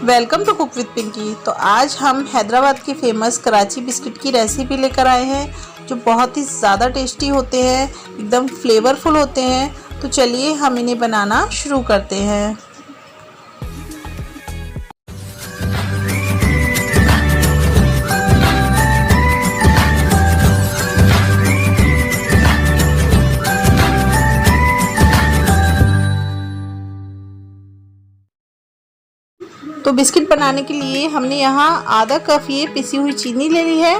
Welcome to cook with Pinky. तो आज हम हैदराबाद की फेमस कराची बिस्किट की रेसिपी लेकर आए हैं जो बहुत ही ज़्यादा टेस्टी होते हैं, एकदम फ्लेवरफुल होते हैं। तो चलिए हम इन्हें बनाना शुरू करते हैं। तो बिस्किट बनाने के लिए हमने यहाँ आधा कप ये पिसी हुई चीनी ले ली है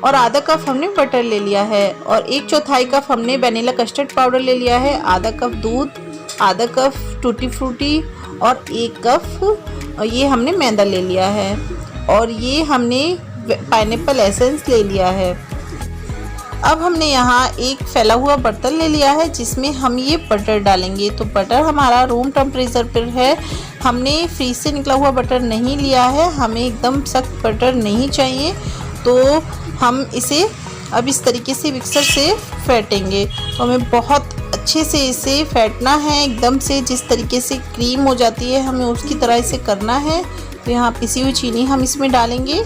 और आधा कप हमने बटर ले लिया है और 1/4 कप हमने वनीला कस्टर्ड पाउडर ले लिया है, आधा कप दूध, आधा कप टूटी फ्रूटी और 1 कप ये हमने मैदा ले लिया है और ये हमने पाइनएप्पल एसेंस ले लिया है। अब हमने यहाँ एक फैला हुआ बर्तन ले लिया है जिसमें हम ये बटर डालेंगे। तो बटर हमारा रूम टेम्परेचर पर है, हमने फ्रीज से निकला हुआ बटर नहीं लिया है, हमें एकदम सख्त बटर नहीं चाहिए। तो हम इसे अब इस तरीके से मिक्सर से फेंटेंगे। तो हमें बहुत अच्छे से इसे फेंटना है, एकदम से जिस तरीके से क्रीम हो जाती है हमें उसकी तरह इसे करना है। तो यहाँ पिसी हुई चीनी हम इसमें डालेंगे।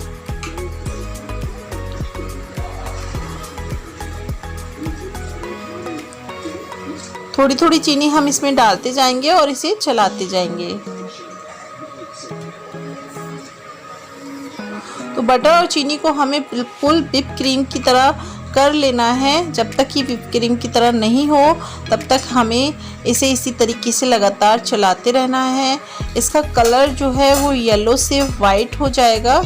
थोड़ी थोड़ी चीनी हम इसमें डालते जाएंगे और इसे चलाते जाएंगे। तो बटर और चीनी को हमें बिल्कुल व्हिप क्रीम की तरह कर लेना है। जब तक ये व्हिप क्रीम की तरह नहीं हो तब तक हमें इसे इसी तरीके से लगातार चलाते रहना है। इसका कलर जो है वो येलो से वाइट हो जाएगा।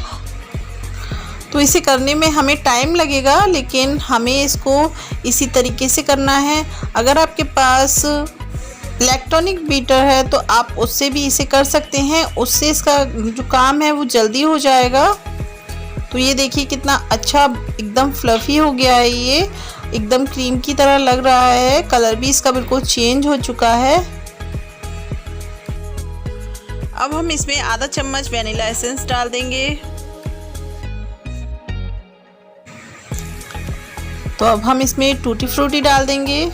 तो इसे करने में हमें टाइम लगेगा, लेकिन हमें इसको इसी तरीके से करना है। अगर आपके पास इलेक्ट्रॉनिक बीटर है तो आप उससे भी इसे कर सकते हैं, उससे इसका जो काम है वो जल्दी हो जाएगा। तो ये देखिए कितना अच्छा एकदम फ्लफ़ी हो गया है, ये एकदम क्रीम की तरह लग रहा है। कलर भी इसका बिल्कुल चेंज हो चुका है। अब हम इसमें आधा चम्मच वनीला एसेंस डाल देंगे। तो अब हम इसमें टूटी फ्रूटी डाल देंगे।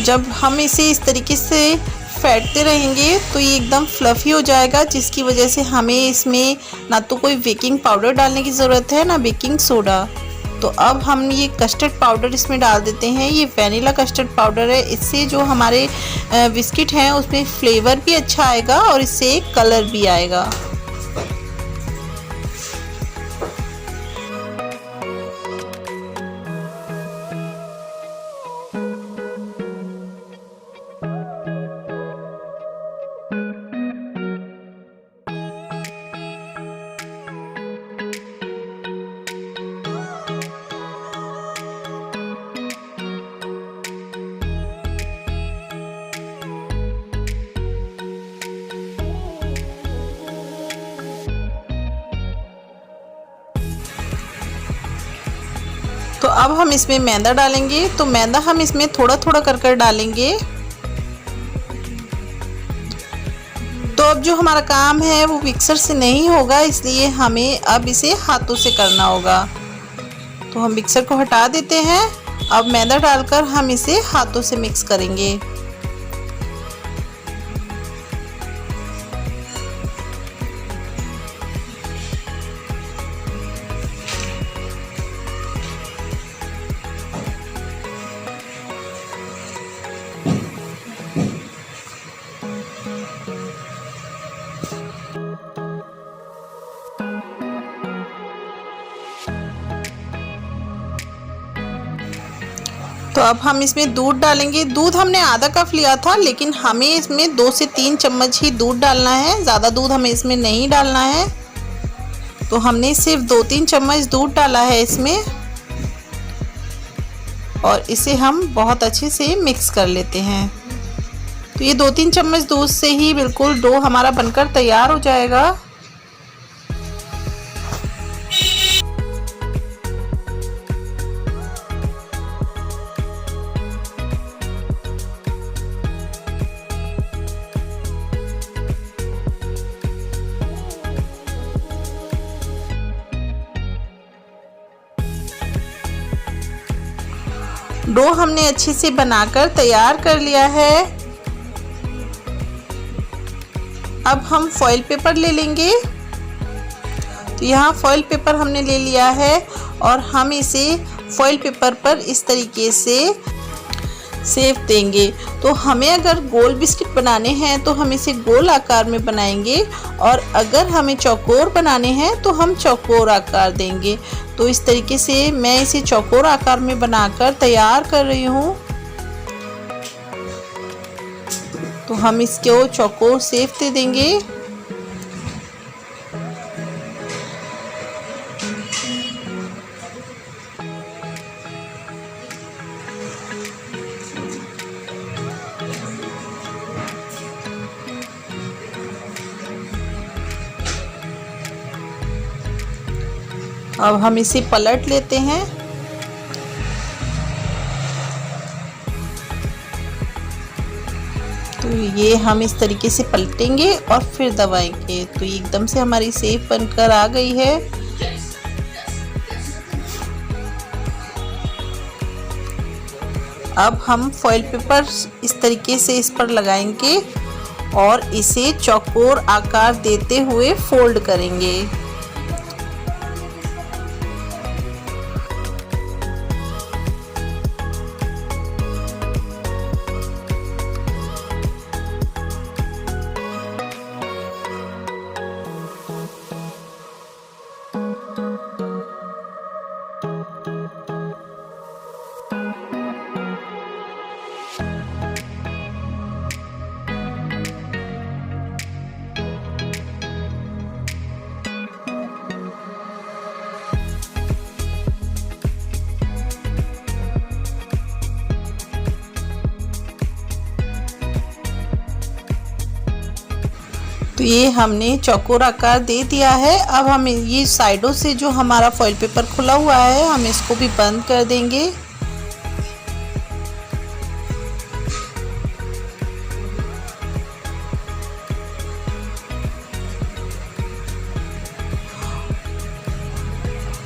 जब हम इसे इस तरीके से फेंटते रहेंगे तो ये एकदम फ्लफ़ी हो जाएगा, जिसकी वजह से हमें इसमें ना तो कोई बेकिंग पाउडर डालने की ज़रूरत है ना बेकिंग सोडा। तो अब हम ये कस्टर्ड पाउडर इसमें डाल देते हैं। ये वनीला कस्टर्ड पाउडर है, इससे जो हमारे बिस्किट हैं उसमें फ्लेवर भी अच्छा आएगा और इससे कलर भी आएगा। तो अब हम इसमें मैदा डालेंगे। तो मैदा हम इसमें थोड़ा थोड़ा कर डालेंगे। तो अब जो हमारा काम है वो मिक्सर से नहीं होगा, इसलिए हमें अब इसे हाथों से करना होगा। तो हम मिक्सर को हटा देते हैं। अब मैदा डालकर हम इसे हाथों से मिक्स करेंगे। तो अब हम इसमें दूध डालेंगे। दूध हमने आधा कप लिया था, लेकिन हमें इसमें 2 से 3 चम्मच ही दूध डालना है, ज़्यादा दूध हमें इसमें नहीं डालना है। तो हमने सिर्फ 2-3 चम्मच दूध डाला है इसमें और इसे हम बहुत अच्छे से मिक्स कर लेते हैं। तो ये 2-3 चम्मच दूध से ही बिल्कुल डो हमारा बनकर तैयार हो जाएगा। डो हमने अच्छे से बनाकर तैयार कर लिया है। अब हम फॉइल पेपर ले लेंगे। तो यहाँ फॉइल पेपर हमने ले लिया है और हम इसे फॉइल पेपर पर इस तरीके से सेक देंगे। तो हमें अगर गोल बिस्किट बनाने हैं तो हम इसे गोल आकार में बनाएंगे और अगर हमें चौकोर बनाने हैं तो हम चौकोर आकार देंगे। तो इस तरीके से मैं इसे चौकोर आकार में बनाकर तैयार कर रही हूँ। तो हम इसको चौकोर शेप दे देंगे। अब हम इसे पलट लेते हैं। तो ये हम इस तरीके से पलटेंगे और फिर दबाएंगे। तो एकदम से हमारी शेप बनकर आ गई है। अब हम फॉइल पेपर इस तरीके से इस पर लगाएंगे और इसे चौकोर आकार देते हुए फोल्ड करेंगे। तो ये हमने चौकोर आकार दे दिया है। अब हम ये साइडों से जो हमारा फॉइल पेपर खुला हुआ है हम इसको भी बंद कर देंगे।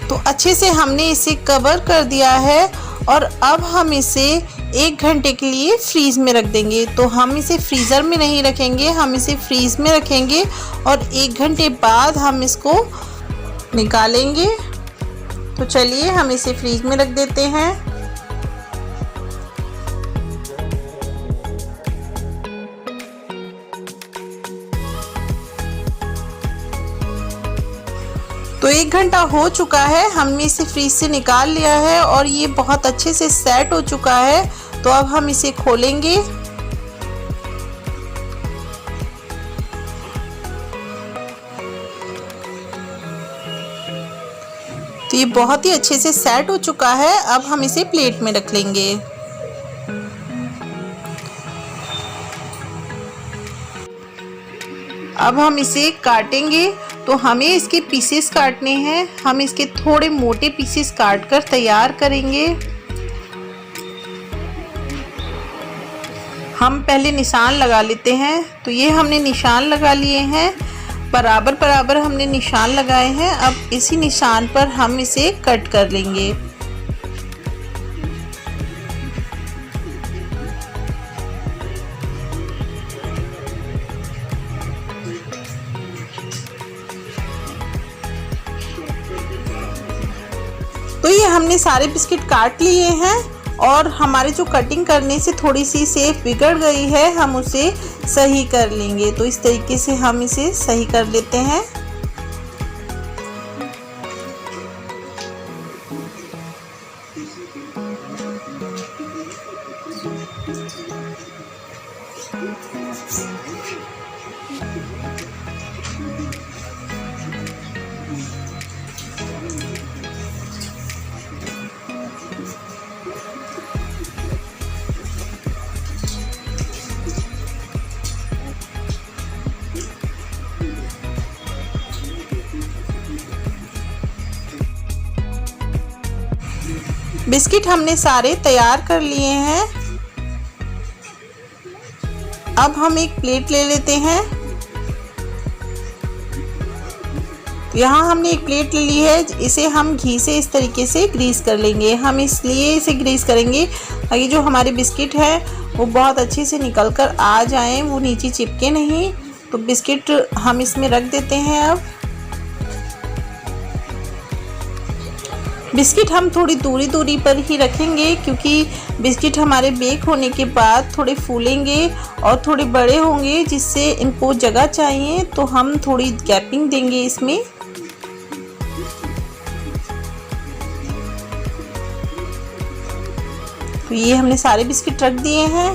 तो अच्छे से हमने इसे कवर कर दिया है और अब हम इसे 1 घंटे के लिए फ्रीज में रख देंगे। तो हम इसे फ्रीज़र में नहीं रखेंगे, हम इसे फ्रीज में रखेंगे और 1 घंटे बाद हम इसको निकालेंगे। तो चलिए हम इसे फ्रीज में रख देते हैं। तो 1 घंटा हो चुका है, हमने इसे फ्रीज से निकाल लिया है और ये बहुत अच्छे से सेट हो चुका है। तो अब हम इसे खोलेंगे। तो ये बहुत ही अच्छे से सेट हो चुका है। अब हम इसे प्लेट में रख लेंगे। अब हम इसे काटेंगे। तो हमें इसके पीसेस काटने हैं। हम इसके थोड़े मोटे पीसेस काट कर तैयार करेंगे। हम पहले निशान लगा लेते हैं। तो ये हमने निशान लगा लिए हैं, बराबर बराबर हमने निशान लगाए हैं। अब इसी निशान पर हम इसे कट कर लेंगे। तो ये हमने सारे बिस्किट काट लिए हैं और हमारे जो कटिंग करने से थोड़ी सी शेप बिगड़ गई है हम उसे सही कर लेंगे। तो इस तरीके से हम इसे सही कर लेते हैं। बिस्किट हमने सारे तैयार कर लिए हैं। अब हम एक प्लेट ले लेते हैं। यहाँ हमने एक प्लेट ले ली है, इसे हम घी से इस तरीके से ग्रीस कर लेंगे। हम इसलिए इसे ग्रीस करेंगे ताकि जो हमारे बिस्किट है वो बहुत अच्छे से निकल कर आ जाएं, वो नीचे चिपके नहीं। तो बिस्किट हम इसमें रख देते हैं। अब बिस्किट हम थोड़ी दूरी दूरी पर ही रखेंगे क्योंकि बिस्किट हमारे बेक होने के बाद थोड़े फूलेंगे और थोड़े बड़े होंगे, जिससे इनको जगह चाहिए तो हम थोड़ी गैपिंग देंगे इसमें। तो ये हमने सारे बिस्किट रख दिए हैं।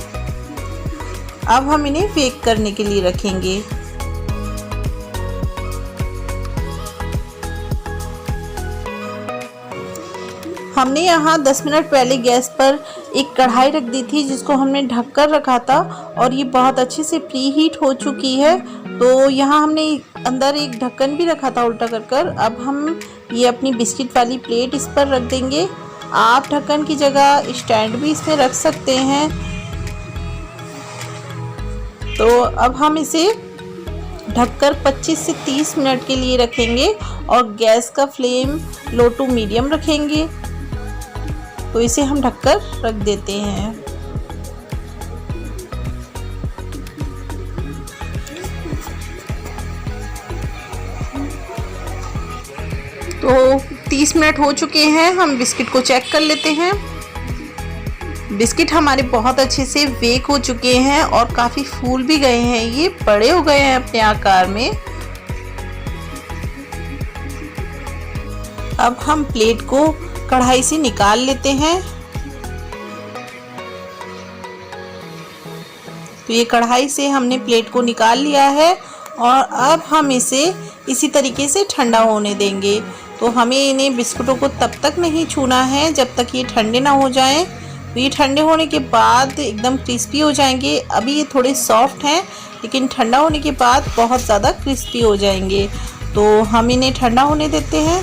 अब हम इन्हें बेक करने के लिए रखेंगे। हमने यहाँ 10 मिनट पहले गैस पर एक कढ़ाई रख दी थी जिसको हमने ढक कर रखा था और ये बहुत अच्छे से प्री हीट हो चुकी है। तो यहाँ हमने अंदर एक ढक्कन भी रखा था उल्टा कर। अब हम ये अपनी बिस्किट वाली प्लेट इस पर रख देंगे। आप ढक्कन की जगह स्टैंड भी इसमें रख सकते हैं। तो अब हम इसे ढककर 25 से 30 मिनट के लिए रखेंगे और गैस का फ्लेम लो टू मीडियम रखेंगे। तो इसे हम ढककर रख देते हैं। तो 30 मिनट हो चुके हैं। हम बिस्किट को चेक कर लेते हैं। बिस्किट हमारे बहुत अच्छे से बेक हो चुके हैं और काफ़ी फूल भी गए हैं, ये बड़े हो गए हैं अपने आकार में। अब हम प्लेट को कढ़ाई से निकाल लेते हैं। तो ये कढ़ाई से हमने प्लेट को निकाल लिया है और अब हम इसे इसी तरीके से ठंडा होने देंगे। तो हमें इन्हें बिस्कुटों को तब तक नहीं छूना है जब तक ये ठंडे ना हो जाएं। तो ये ठंडे होने के बाद एकदम क्रिस्पी हो जाएंगे। अभी ये थोड़े सॉफ्ट हैं लेकिन ठंडा होने के बाद बहुत ज़्यादा क्रिस्पी हो जाएंगे। तो हम इन्हें ठंडा होने देते हैं।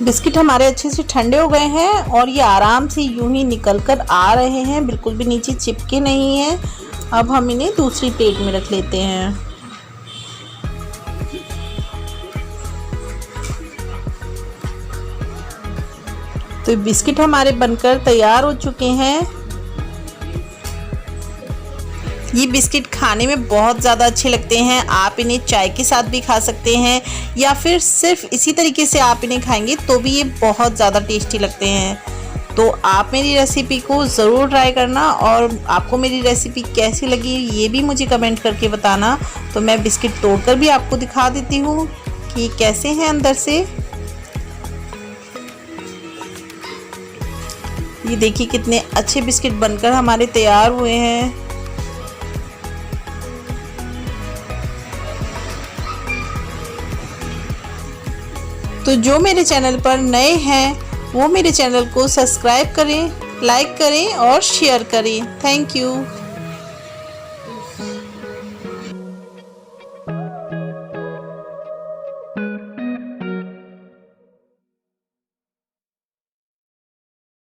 बिस्किट हमारे अच्छे से ठंडे हो गए हैं और ये आराम से यूं ही निकल कर आ रहे हैं, बिल्कुल भी नीचे चिपके नहीं हैं। अब हम इन्हें दूसरी प्लेट में रख लेते हैं। तो बिस्किट हमारे बनकर तैयार हो चुके हैं। ये बिस्किट खाने में बहुत ज़्यादा अच्छे लगते हैं। आप इन्हें चाय के साथ भी खा सकते हैं या फिर सिर्फ इसी तरीके से आप इन्हें खाएंगे तो भी ये बहुत ज़्यादा टेस्टी लगते हैं। तो आप मेरी रेसिपी को ज़रूर ट्राई करना और आपको मेरी रेसिपी कैसी लगी ये भी मुझे कमेंट करके बताना। तो मैं बिस्किट तोड़कर भी आपको दिखा देती हूँ कि कैसे हैं अंदर से। ये देखिए कितने अच्छे बिस्किट बनकर हमारे तैयार हुए हैं। तो जो मेरे चैनल पर नए हैं वो मेरे चैनल को सब्सक्राइब करें, लाइक करें और शेयर करें। Thank you.